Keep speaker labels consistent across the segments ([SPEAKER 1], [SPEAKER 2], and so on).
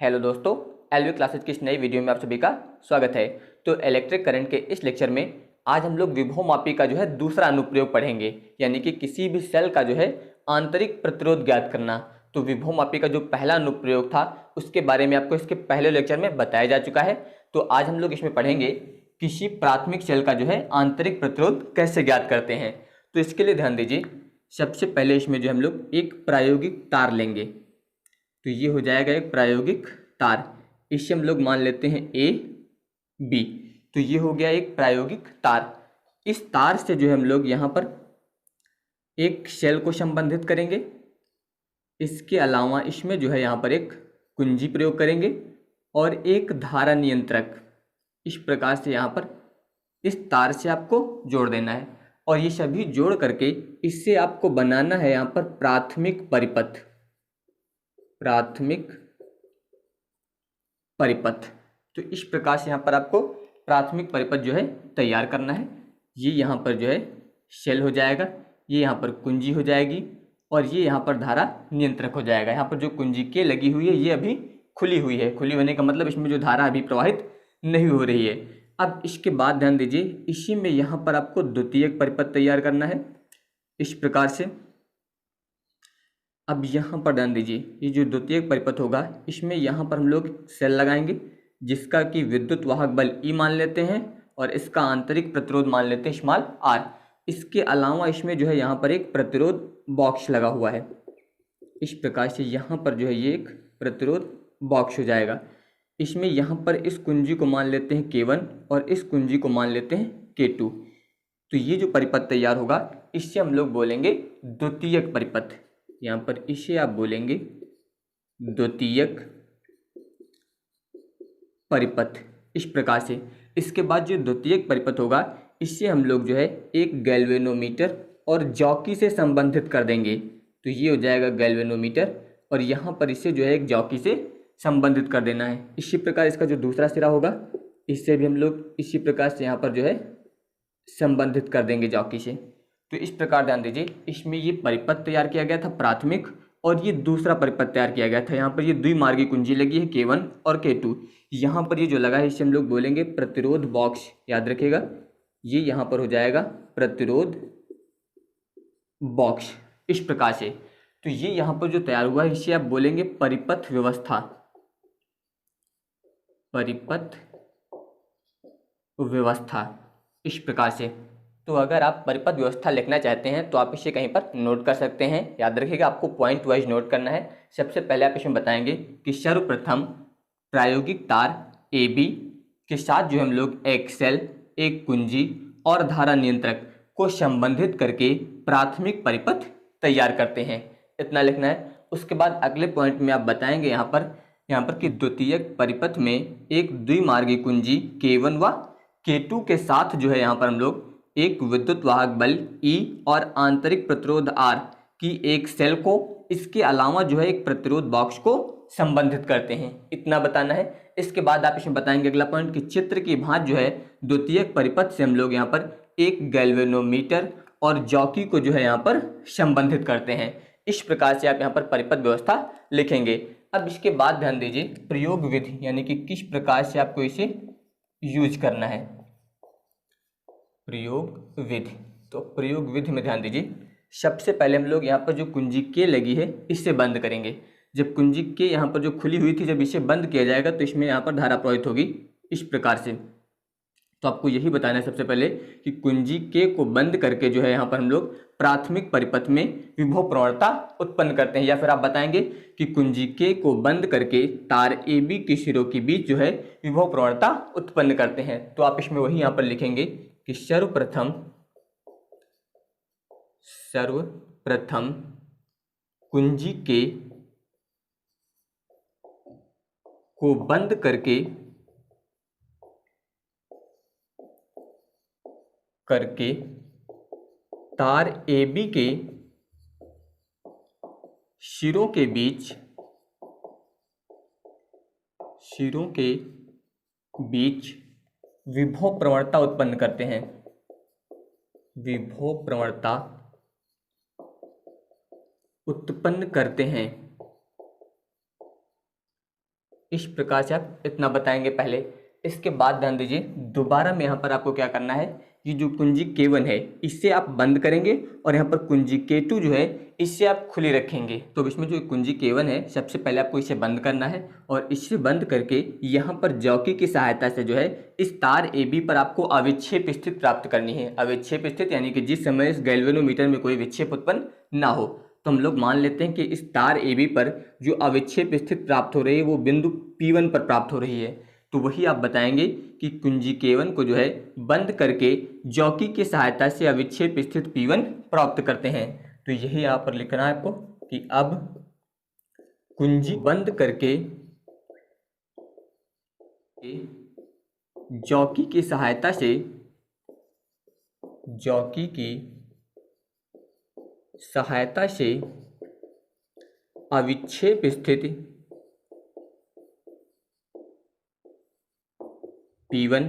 [SPEAKER 1] Hello दोस्तों, LV classes की इस नई वीडियो में आप सभी का स्वागत है। तो इलेक्ट्रिक करंट के इस लेक्चर में आज हम लोग विभवमापी का दूसरा अनुप्रयोग पढ़ेंगे, यानी कि किसी भी सेल का आंतरिक प्रतिरोध ज्ञात करना। तो विभवमापी का जो पहला अनुप्रयोग था उसके बारे में आपको इसके पहले लेक्चर में बताया जा चुका है। तो आज हम लोग इसमें पढ़ेंगे किसी प्राथमिक सेल का आंतरिक प्रतिरोध कैसे ज्ञात करते हैं। तो इसके लिए ध्यान दीजिए, सबसे पहले इसमें हम लोग एक प्रायोगिक तार लेंगे। तो ये हो जाएगा एक प्रायोगिक तार, इसे हम लोग मान लेते हैं ए बी। तो ये हो गया एक प्रायोगिक तार। इस तार से हम लोग यहाँ पर एक सेल को संबंधित करेंगे। इसके अलावा इसमें यहाँ पर एक कुंजी प्रयोग करेंगे और एक धारा नियंत्रक। इस प्रकार से यहाँ पर इस तार से आपको जोड़ देना है और ये सभी जोड़ करके इससे आपको बनाना है यहाँ पर प्राथमिक परिपथ। प्राथमिक परिपथ। तो इस प्रकार से यहाँ पर आपको प्राथमिक परिपथ तैयार करना है। ये यहाँ पर सेल हो जाएगा, ये यहाँ पर कुंजी हो जाएगी और ये यहाँ पर धारा नियंत्रक हो जाएगा। यहाँ पर जो कुंजी के लगी हुई है ये अभी खुली हुई है। खुली होने का मतलब इसमें जो धारा अभी प्रवाहित नहीं हो रही है। अब इसके बाद ध्यान दीजिए, इसी में यहाँ पर आपको द्वितीयक परिपथ तैयार करना है इस प्रकार से। अब यहाँ पर ध्यान दीजिए, ये जो द्वितीयक परिपथ होगा इसमें यहाँ पर हम लोग सेल लगाएंगे जिसका कि विद्युत वाहक बल E मान लेते हैं और इसका आंतरिक प्रतिरोध मान लेते हैं स्मॉल r। इसके अलावा इसमें यहाँ पर एक प्रतिरोध बॉक्स लगा हुआ है। इस प्रकार से यहाँ पर ये एक प्रतिरोध बॉक्स हो जाएगा। इसमें यहाँ पर इस कुंजी को मान लेते हैं K1 और इस कुंजी को मान लेते हैं K2। तो ये जो परिपथ तैयार होगा इससे हम लोग बोलेंगे द्वितीयक परिपथ। यहाँ पर इसे आप बोलेंगे द्वितीयक परिपथ इस प्रकार से। इसके बाद जो द्वितीयक परिपथ होगा इससे हम लोग एक गैल्वेनोमीटर और जॉकी से संबंधित कर देंगे। तो ये हो जाएगा गैल्वेनोमीटर और यहाँ पर इसे एक जॉकी से संबंधित कर देना है। इसी प्रकार इसका जो दूसरा सिरा होगा इससे भी हम लोग इसी प्रकार से यहाँ पर संबंधित कर देंगे जॉकी से। तो इस प्रकार ध्यान दीजिए, इसमें ये परिपथ तैयार किया गया था प्राथमिक और ये दूसरा परिपथ तैयार किया गया था। यहाँ पर ये द्विमार्गी कुंजी लगी है K1 और K2। यहाँ पर ये जो लगा है इसे हम लोग बोलेंगे प्रतिरोध बॉक्स। याद रखिएगा, ये यहाँ पर हो जाएगा प्रतिरोध बॉक्स इस प्रकार से। तो ये यहाँ पर जो तैयार हुआ है इसे आप बोलेंगे परिपथ व्यवस्था। परिपथ व्यवस्था इस प्रकार से। तो अगर आप परिपथ व्यवस्था लिखना चाहते हैं तो आप इसे कहीं पर नोट कर सकते हैं। याद रखिएगा, आपको पॉइंट वाइज नोट करना है। सबसे पहले आप इसमें बताएंगे कि सर्वप्रथम प्रायोगिक तार AB के साथ हम लोग एक सेल, एक कुंजी और धारा नियंत्रक को संबंधित करके प्राथमिक परिपथ तैयार करते हैं। इतना लिखना है। उसके बाद अगले पॉइंट में आप बताएंगे यहाँ पर कि द्वितीयक परिपथ में एक द्विमार्गी कुंजी K1 व K2 के साथ यहाँ पर हम लोग एक विद्युत वाहक बल E और आंतरिक प्रतिरोध R की एक सेल को, इसके अलावा एक प्रतिरोध बॉक्स को संबंधित करते हैं। इतना बताना है। इसके बाद आप इसमें बताएंगे अगला पॉइंट कि चित्र की भांति द्वितीयक परिपथ से हम लोग यहाँ पर एक गैल्वेनोमीटर और जॉकी को यहाँ पर संबंधित करते हैं। इस प्रकार से आप यहाँ पर परिपथ व्यवस्था लिखेंगे। अब इसके बाद ध्यान दीजिए प्रयोग विधि, यानी कि किस प्रकार से आपको इसे यूज करना है। प्रयोग विधि। तो प्रयोग विधि में ध्यान दीजिए, सबसे पहले हम लोग यहाँ पर जो कुंजी के लगी है इससे बंद करेंगे। जब कुंजी के यहाँ पर जो खुली हुई थी, जब इसे बंद किया जाएगा तो इसमें यहाँ पर धारा प्रवाहित होगी इस प्रकार से। तो आपको यही बताना है सबसे पहले कि कुंजी के को बंद करके यहाँ पर हम लोग प्राथमिक परिपथ में विभव प्रवणता उत्पन्न करते हैं। या फिर आप बताएंगे कि कुंजी के को बंद करके तार AB के सिरों के बीच विभव प्रवणता उत्पन्न करते हैं। तो आप इसमें वही यहाँ पर लिखेंगे कि सर्वप्रथम कुंजी के को बंद करके तार AB के सिरों के बीच विभव प्रवणता उत्पन्न करते हैं। विभव प्रवणता उत्पन्न करते हैं। इस प्रकार से आप इतना बताएंगे पहले। इसके बाद ध्यान दीजिए, दोबारा में यहाँ पर आपको क्या करना है, ये जो कुंजी K1 है इससे आप बंद करेंगे और यहाँ पर कुंजी K2 जो है इससे आप खुली रखेंगे। तो इसमें जो कुंजी K1 है सबसे पहले आपको इसे बंद करना है और इसे बंद करके यहाँ पर जॉकी की सहायता से जो है इस तार AB पर आपको अविक्षेप स्थिति प्राप्त करनी है। अविक्षेप स्थिति यानी कि जिस समय इस गैल्वेनोमीटर में कोई विक्षेप उत्पन्न ना हो। तो हम लोग मान लेते हैं कि इस तार AB पर जो अविक्षेप स्थिति प्राप्त हो रही है वो बिंदु P1 पर प्राप्त हो रही है। तो वही आप बताएंगे कि कुंजी K1 को जो है बंद करके जॉकी की सहायता से अविक्षेप स्थिति P1 प्राप्त करते हैं। तो यही यहाँ पर लिखना है आपको कि अब कुंजी बंद करके जॉकी की सहायता से अविक्षेप स्थिति P1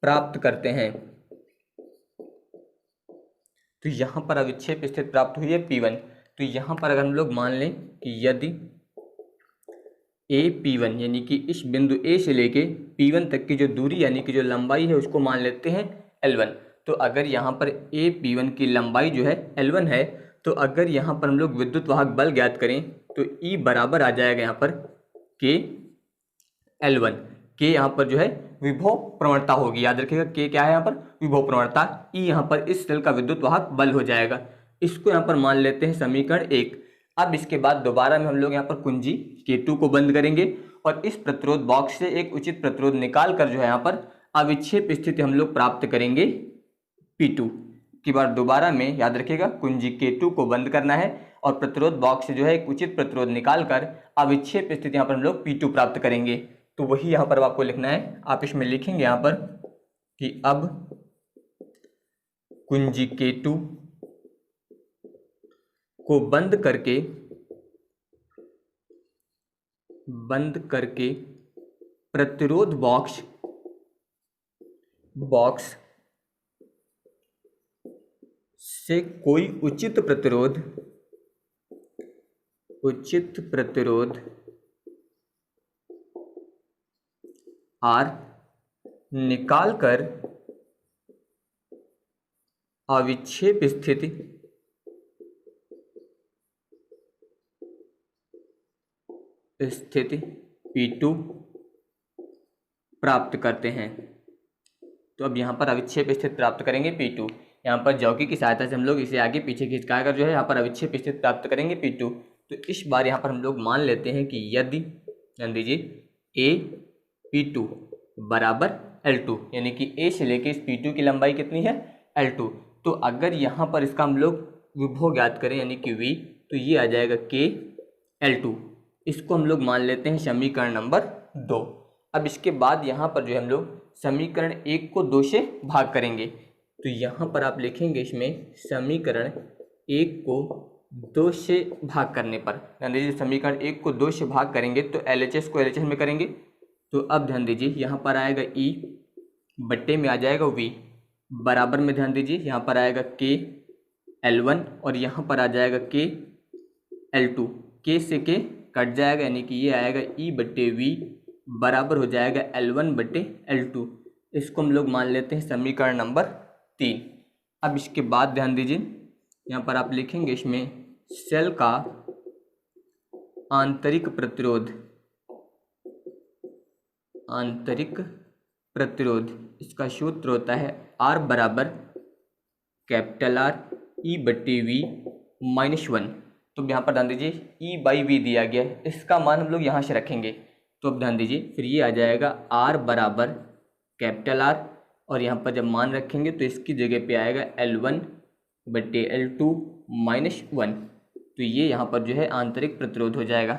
[SPEAKER 1] प्राप्त करते हैं। तो यहाँ पर अविक्षेप स्थिति प्राप्त हुई है P1। तो यहाँ पर अगर हम लोग मान लें कि यदि AP1 यानी कि इस बिंदु A से लेके P1 तक की जो दूरी यानी कि जो लंबाई है उसको मान लेते हैं L1। तो अगर यहाँ पर AP1 की लंबाई जो है L1 है, तो अगर यहाँ पर हम लोग विद्युत वाहक बल ज्ञात करें तो E बराबर आ जाएगा यहाँ पर K L1। K यहाँ पर जो है विभव प्रवणता होगी, याद रखिएगा K क्या है यहाँ पर विभव प्रवणता। E यहाँ पर इस सेल का विद्युत वाहक बल हो जाएगा। इसको यहाँ पर मान लेते हैं समीकरण 1। अब इसके बाद दोबारा में हम लोग यहाँ पर कुंजी K2 को बंद करेंगे और इस प्रतिरोध बॉक्स से एक उचित प्रतिरोध निकाल कर जो है यहाँ पर अविक्षेप स्थिति हम लोग प्राप्त करेंगे P2 की बार। दोबारा में याद रखिएगा कुंजी K2 को बंद करना है और प्रतिरोध बॉक्स से जो है एक उचित प्रतिरोध निकाल कर अविक्षेप स्थिति यहाँ पर हम लोग P2 प्राप्त करेंगे। तो वही यहाँ पर आपको लिखना है। आप इसमें लिखेंगे यहाँ पर कि अब कुंजी K2 को बंद करके प्रतिरोध बॉक्स से कोई उचित प्रतिरोध R निकाल कर अविक्षेप स्थिति P2 प्राप्त करते हैं। तो अब यहाँ पर अविक्षेप स्थिति प्राप्त करेंगे P2। यहाँ पर जॉकी की सहायता से हम लोग इसे आगे पीछे खिसका कर जो है यहाँ पर अविक्षेप स्थिति प्राप्त करेंगे P2। तो इस बार यहाँ पर हम लोग मान लेते हैं कि यदि ध्यान दीजिए AP2 बराबर L2 यानी कि A से लेके इस P2 की लंबाई कितनी है L2। तो अगर यहाँ पर इसका हम लोग विभव ज्ञात करें यानी कि V, तो ये आ जाएगा K L2। इसको हम लोग मान लेते हैं समीकरण नंबर 2। अब इसके बाद यहाँ पर जो है हम लोग समीकरण 1 को 2 से भाग करेंगे। तो यहाँ पर आप लिखेंगे इसमें समीकरण 1 को 2 से भाग करने पर, ध्यान दीजिए समीकरण 1 को 2 से भाग करेंगे तो LHS को LHS में करेंगे। तो अब ध्यान दीजिए यहाँ पर आएगा E बट्टे में आ जाएगा V, बराबर में ध्यान दीजिए यहाँ पर आएगा K L1 और यहाँ पर आ जाएगा K L2। K से K कट जाएगा यानी कि ये आएगा E बट्टे V बराबर हो जाएगा L1 बट्टे L2। इसको हम लोग मान लेते हैं समीकरण नंबर 3। अब इसके बाद ध्यान दीजिए यहाँ पर आप लिखेंगे इसमें सेल का आंतरिक प्रतिरोध इसका सूत्र होता है R बराबर कैपिटल R E बट्टे V -1। तो यहाँ पर ध्यान दीजिए E बाई V दिया गया है, इसका मान हम लोग यहाँ से रखेंगे। तो अब ध्यान दीजिए फिर ये आ जाएगा R बराबर कैपिटल R और यहाँ पर जब मान रखेंगे तो इसकी जगह पे आएगा L1 बट्टे L2 -1। तो ये यहाँ पर जो है आंतरिक प्रतिरोध हो जाएगा।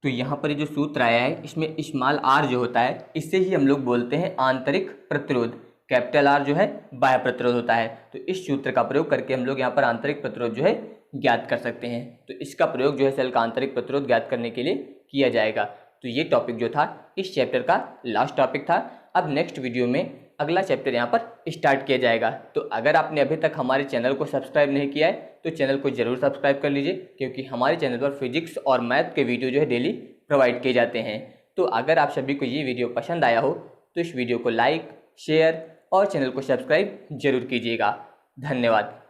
[SPEAKER 1] तो यहाँ पर ये जो सूत्र आया है इसमें स्मॉल r जो होता है इससे ही हम लोग बोलते हैं आंतरिक प्रतिरोध, कैपिटल R जो है बाह्य प्रतिरोध होता है। तो इस सूत्र का प्रयोग करके हम लोग यहाँ पर आंतरिक प्रतिरोध जो है ज्ञात कर सकते हैं। तो इसका प्रयोग जो है सेल का आंतरिक प्रतिरोध ज्ञात करने के लिए किया जाएगा। तो ये टॉपिक जो था इस चैप्टर का लास्ट टॉपिक था। अब नेक्स्ट वीडियो में अगला चैप्टर यहाँ पर स्टार्ट किया जाएगा। तो अगर आपने अभी तक हमारे चैनल को सब्सक्राइब नहीं किया है तो चैनल को जरूर सब्सक्राइब कर लीजिए, क्योंकि हमारे चैनल पर फिजिक्स और मैथ के वीडियो जो है डेली प्रोवाइड किए जाते हैं। तो अगर आप सभी को ये वीडियो पसंद आया हो तो इस वीडियो को लाइक, शेयर और चैनल को सब्सक्राइब जरूर कीजिएगा। धन्यवाद।